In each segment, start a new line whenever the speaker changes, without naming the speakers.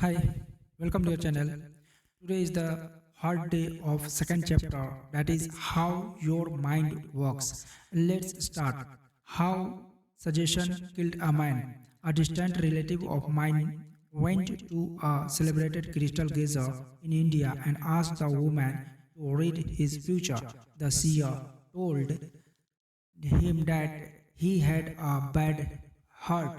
Hi, welcome to your channel. Today is the hard day of second chapter, that is how your mind works. Let's start. How suggestion killed a man. A distant relative of mine went to a celebrated crystal gazer in India and asked the woman to read his future. The seer told him that he had a bad heart.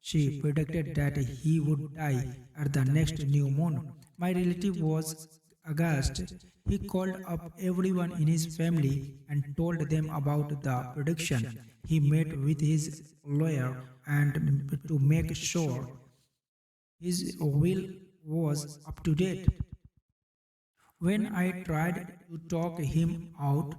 She predicted that he would die at the next new moon. My relative was aghast. He called up everyone in his family and told them about the prediction. He met with his lawyer and to make sure his will was up to date. When I tried to talk him out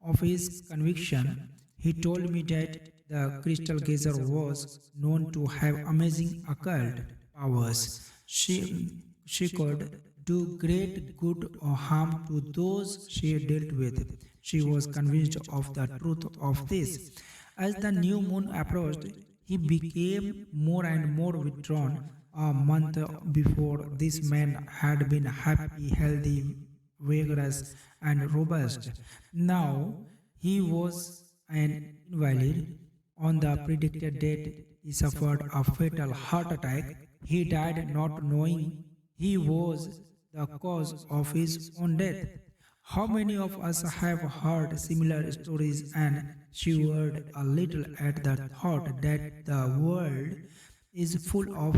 of his conviction, he told me that the crystal gazer was known to have amazing occult powers. She could do great good or harm to those she dealt with. She was convinced of the truth of this. As the new moon approached, he became more and more withdrawn. A month before, this man had been happy, healthy, vigorous, and robust. Now he was an invalid. On the predicted date, he suffered a fatal heart attack. He died not knowing he was the cause of his own death. How many of us have heard similar stories and shivered a little at the thought that the world is full of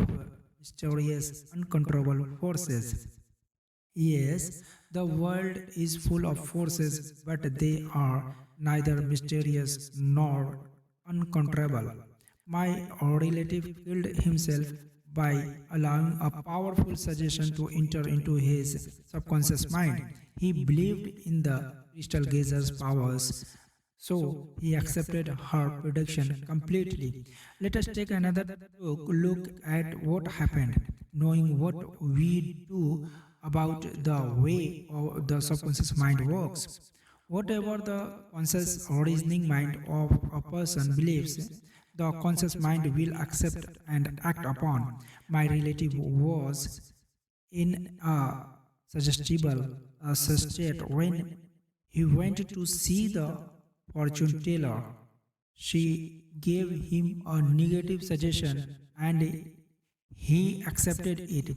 mysterious, uncontrollable forces? Yes, the world is full of forces, but they are neither mysterious nor uncontrollable. My relative killed himself by allowing a powerful suggestion to enter into his subconscious mind. He believed in the crystal gazer's powers, so he accepted her prediction completely. Let us take another look at what happened. Knowing what we do about the way the subconscious mind works. Whatever the conscious reasoning mind of a person believes, the conscious mind will accept and act upon. My relative was in a suggestible state when he went to see the fortune teller. She gave him a negative suggestion and he accepted it.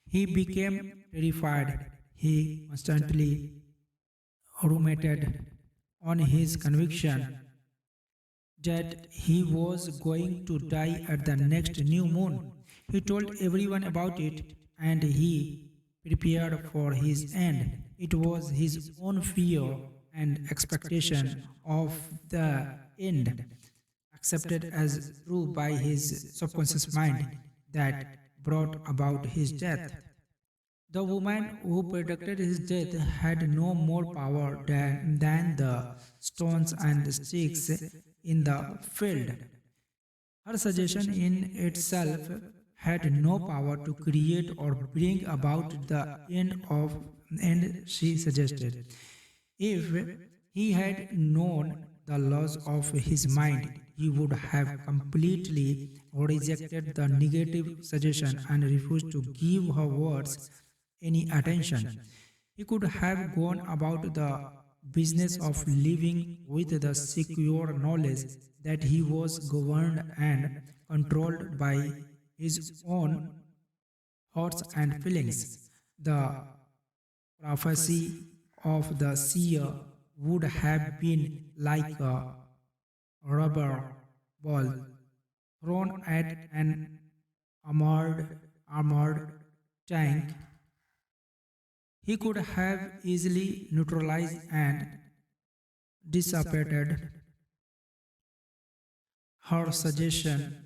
He became terrified. He constantly ruminated on his conviction that he was going to die at the next new moon. He told everyone about it and he prepared for his end. It was his own fear and expectation of the end, accepted as true by his subconscious mind, that brought about his death. The woman who predicted his death had no more power than the stones and the sticks in the field. Her suggestion in itself had no power to create or bring about the end she suggested. If he had known the laws of his mind, he would have completely rejected the negative suggestion and refused to give her words any attention. He could have gone about the business of living with the secure knowledge that he was governed and controlled by his own thoughts and feelings. The prophecy of the seer would have been like a rubber ball thrown at an armored tank. He could have easily neutralized and dissipated her suggestion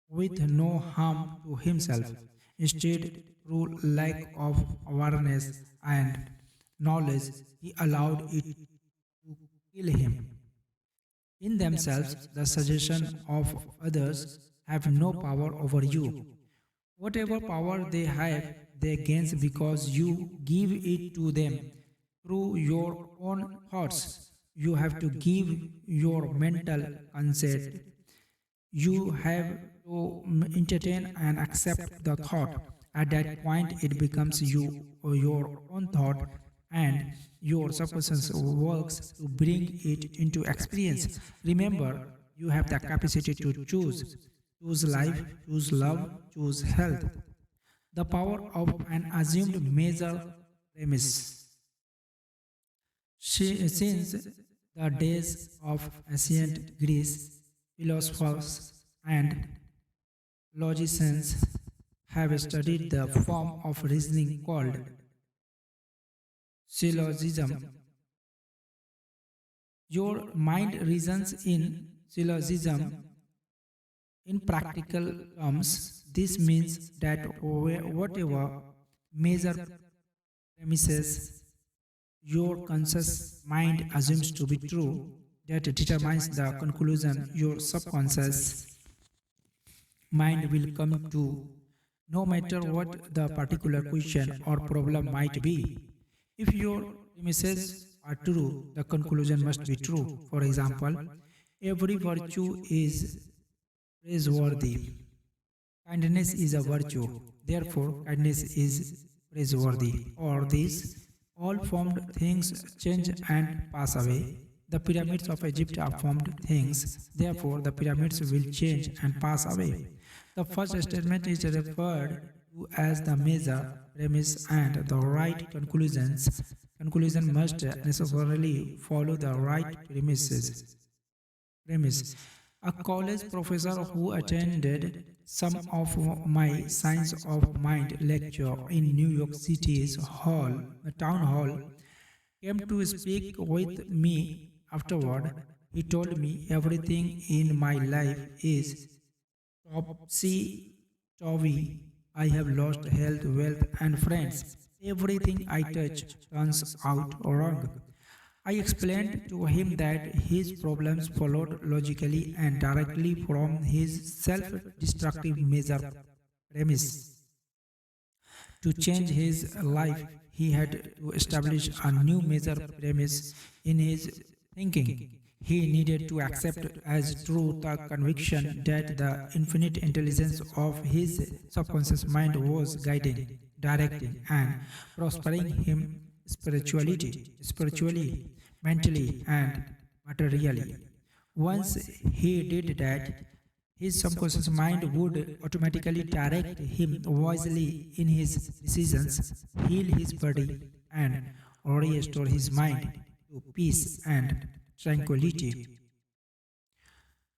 with no harm to himself. Instead, through lack of awareness and knowledge, he allowed it to kill him. In themselves, the suggestion of others have no power over you. Whatever power they have, they gain because you give it to them through your own thoughts. You have to give your mental consent. You have to entertain and accept the thought. At that point, it becomes you or your own thought, and your subconscious works to bring it into experience. Remember, you have the capacity to choose. Choose life, choose love, choose health. The power of an assumed measure premise. Since the days of ancient Greece, philosophers and logicians have studied the form of reasoning called syllogism. Your mind reasons in syllogism. In practical terms, this means that whatever major premises your conscious mind assumes to be true, that determines the conclusion your subconscious mind will come to, no matter what the particular question or problem might be. If your premises are true, the conclusion must be true. For example, every virtue is praiseworthy. Kindness is a virtue, therefore, kindness is praiseworthy. Or this, all formed things change and pass away. The pyramids of Egypt are formed things, therefore, the pyramids will change and pass away. The first statement is referred to as the measure, premise, and the right conclusions. Conclusion must necessarily follow the right premises. Premise. A college professor who attended some of my Science of Mind lecture in New York City's town hall, came to speak with me afterward. He told me everything in my life is topsy-turvy. I have lost health, wealth, and friends. Everything I touch turns out wrong. I explained to him that his problems followed logically and directly from his self destructive measure premise. To change his life, he had to establish a new measure premise in his thinking. He needed to accept as true the conviction that the infinite intelligence of his subconscious mind was guiding, directing, and prospering him spiritually, mentally, and materially. Once he did that, his subconscious mind would automatically direct him wisely in his decisions, heal his body, and restore his mind to peace and tranquility.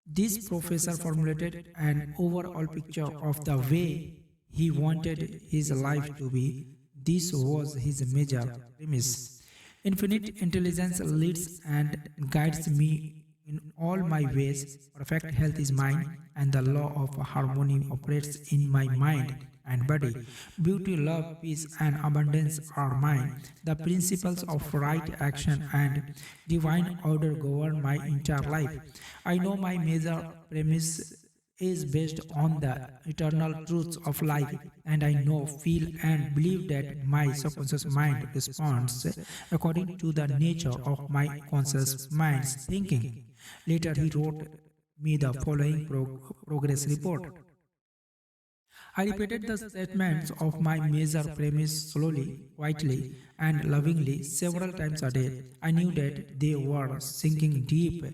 This professor formulated an overall picture of the way he wanted his life to be. This was his major premise. Infinite intelligence leads and guides me in all my ways. Perfect health is mine, and the law of harmony operates in my mind and body. Beauty, love, peace, and abundance are mine. The principles of right action and divine order govern my entire life. I know my major premise is based on the eternal truths of life, and I know, feel, and believe that my subconscious mind responds according to the nature of my conscious mind's thinking. Later, he wrote me the following progress report. I repeated the statements of my major premise slowly, quietly, and lovingly several times a day. I knew that they were sinking deep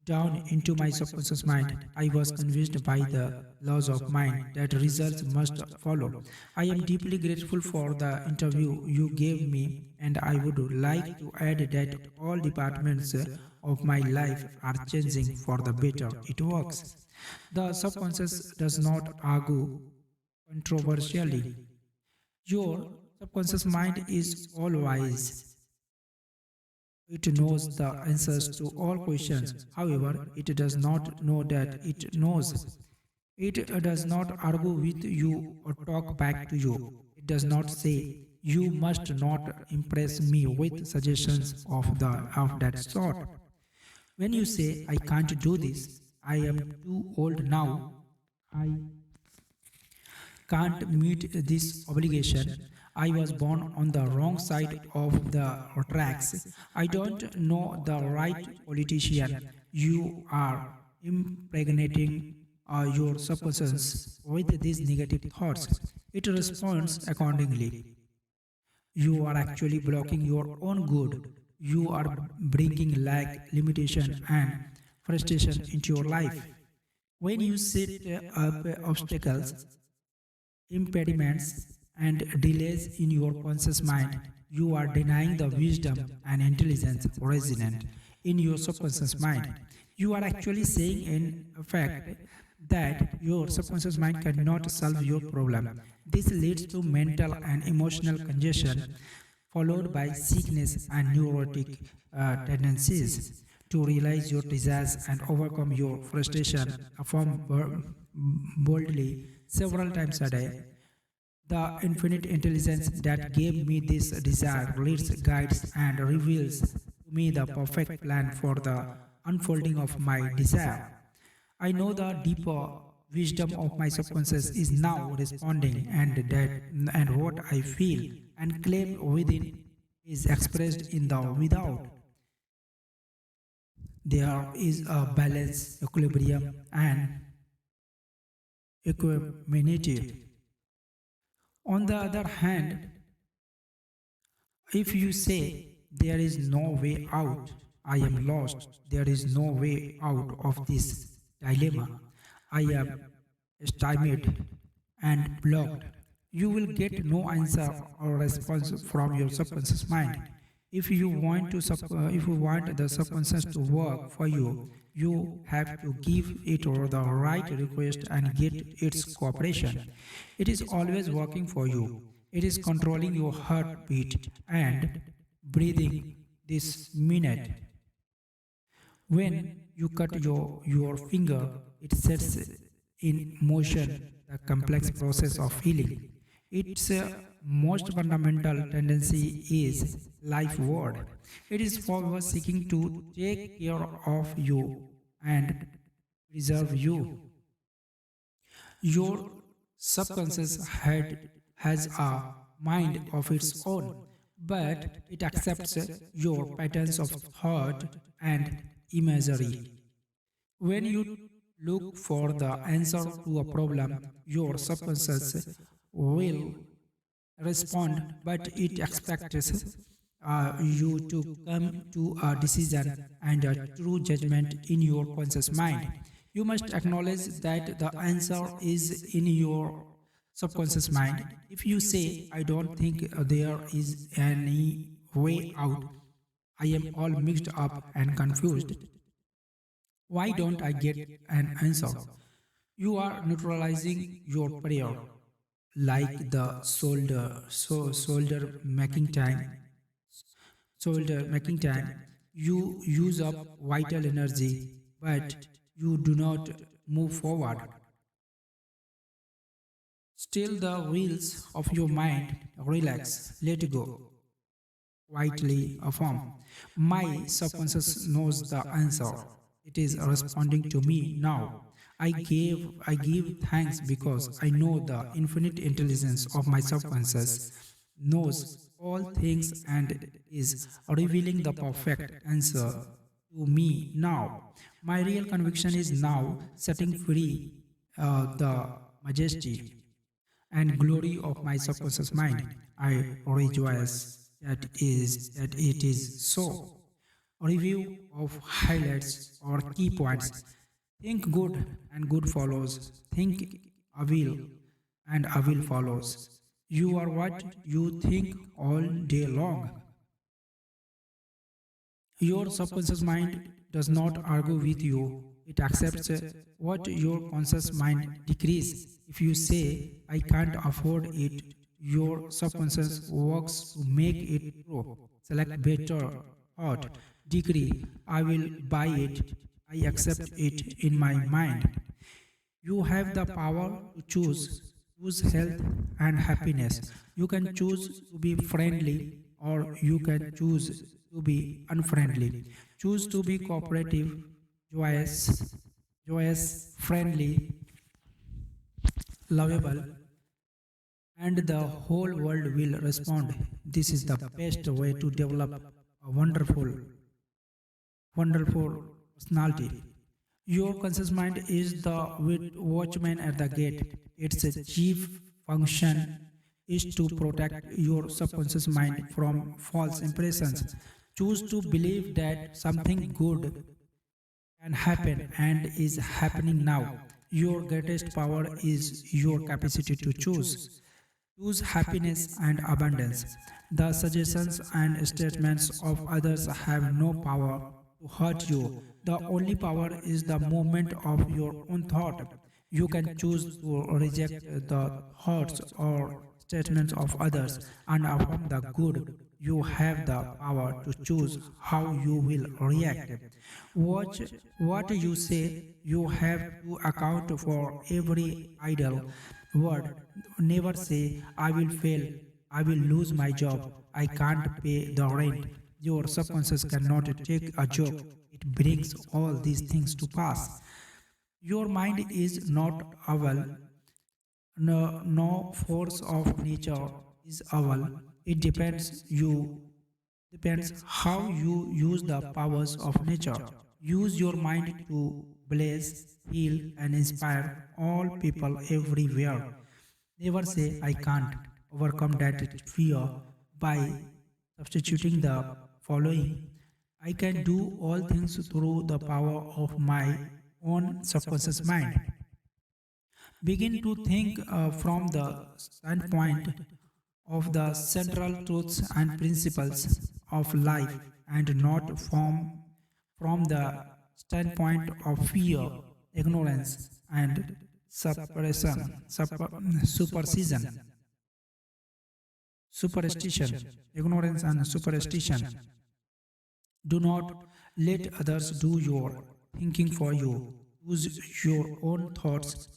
down into my subconscious mind. I was convinced by the laws of mind that results must follow. I am deeply grateful for the interview you gave me, and I would like to add that all departments of my life are changing for the better. It works. The subconscious does not argue controversially. Your subconscious mind is all wise. It knows the answers to all questions. However, it does not know that it knows. It does not argue with you or talk back to you. It does not say, "You must not impress me with suggestions of that sort." When you say, "I can't do this, I am too old now, I can't meet this obligation. I was born on the wrong side of the tracks. I don't know the right politician." You are impregnating your subconscious with these negative thoughts. it responds accordingly. You are actually blocking your own good. You are bringing lack, limitation, and frustration into your life. When you set up obstacles, impediments, and delays in your conscious mind, you are denying the wisdom and intelligence resident in your subconscious mind. You are actually saying, in effect, that your subconscious mind cannot solve your problem. This leads to mental and emotional congestion, followed by sickness and neurotic tendencies. To realize your desires and overcome your frustration, affirm boldly several times a day. The infinite intelligence that gave me this desire leads, guides, and reveals to me the perfect plan for the unfolding of my desire. I know the deeper wisdom of my subconscious is now responding, and what I feel and claim within is expressed in the without. There is a balance, equilibrium, and equanimity. On the other hand, if you say there is no way out, I am lost, there is no way out of this dilemma, I am stymied and blocked, you will get no answer or response from your subconscious mind. If you want the subconscious to work for you, you have to give it the right request and get its cooperation. It is always working for you. It is controlling your heartbeat and breathing this minute. When you cut your finger, it sets in motion the complex process of healing. Its most fundamental tendency is life word. It is for seeking to take care of you and preserve you. Your subconscious head has a mind of its own, but it accepts your patterns of thought and imagery. When you look for the answer to a problem, your subconscious will respond, but it expects you to come to a decision and a true judgment in your conscious mind. You must acknowledge that the answer is in your subconscious mind. If you say, I don't think there is any way out, I am all mixed up and confused, why don't I get an answer? You are neutralizing your prayer like the soldier making time. You use up vital energy, but you do not move forward. Still, the wheels of your mind relax, let go, quietly affirm. My subconscious knows the answer. It is responding to me now. I give thanks because I know the infinite intelligence of my subconscious knows all things and is revealing the perfect answer to me now. My real conviction is now setting free the majesty and glory of my subconscious mind. I rejoice that it is so. Review of highlights or key points. Think good and good follows. Think evil and evil follows. You are what you think all day long. Your subconscious mind does not argue with you. It accepts what your conscious mind decrees. If you say, I can't afford it, your subconscious works to make it true. Select better thought. Decree, I will buy it. I accept it in my mind. You have the power to choose. Choose health and happiness. You can choose to be friendly or you can choose to be unfriendly. Choose to be cooperative, joyous, friendly, lovable, and the whole world will respond. This is the best way to develop a wonderful personality. Your conscious mind is the watchman at the gate. It's a chief function is to protect your subconscious mind from false impressions. Choose to believe that something good can happen and is happening now. Your greatest power is your capacity to choose. Choose happiness and abundance. The suggestions and statements of others have no power to hurt you. The only power is the movement of your own thought. You can choose to reject the thoughts or statements of others and affirm the good. You have the power to choose how you will react. Watch what you say. You have to account for every idle word. Never say, I will fail, I will lose my job, I can't pay the rent. Your subconscious cannot take a joke. It brings all these things to pass. Your mind is not owl. No force of nature is owl. It depends how you use the powers of nature. Use your mind to bless, heal, and inspire all people everywhere. Never say, I can't overcome that fear by substituting the following: I can do all things through the power of my own subconscious mind. Begin to think from the standpoint of the central truths and principles of life and not from the standpoint of fear, ignorance, and superstition, ignorance and superstition. Do not let others do your thinking for you. Use your own thoughts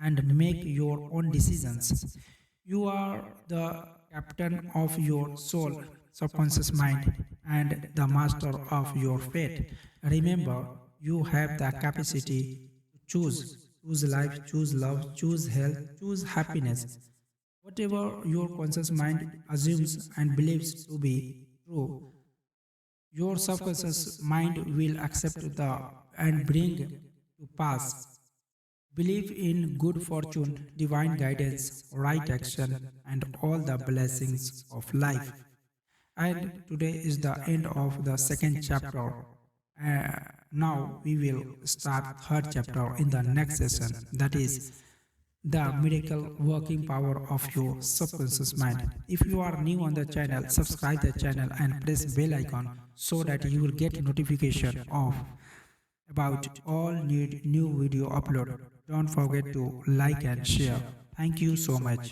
and make your own decisions. You are the captain of your soul, subconscious mind, and the master of your fate. Remember, you have the capacity to choose. Choose life, choose love, choose health, choose happiness. Whatever your conscious mind assumes and believes to be true, your subconscious mind will accept the and bring to pass. Believe in good fortune, divine guidance, right action, and all the blessings of life. And today is the end of the second chapter. Now we will start third chapter in the next session. That is the miracle working power of your subconscious mind. If you are new on the channel, subscribe the channel and press bell icon so that you will get notification of about all new video upload. Don't forget to like and share. Thank you so much.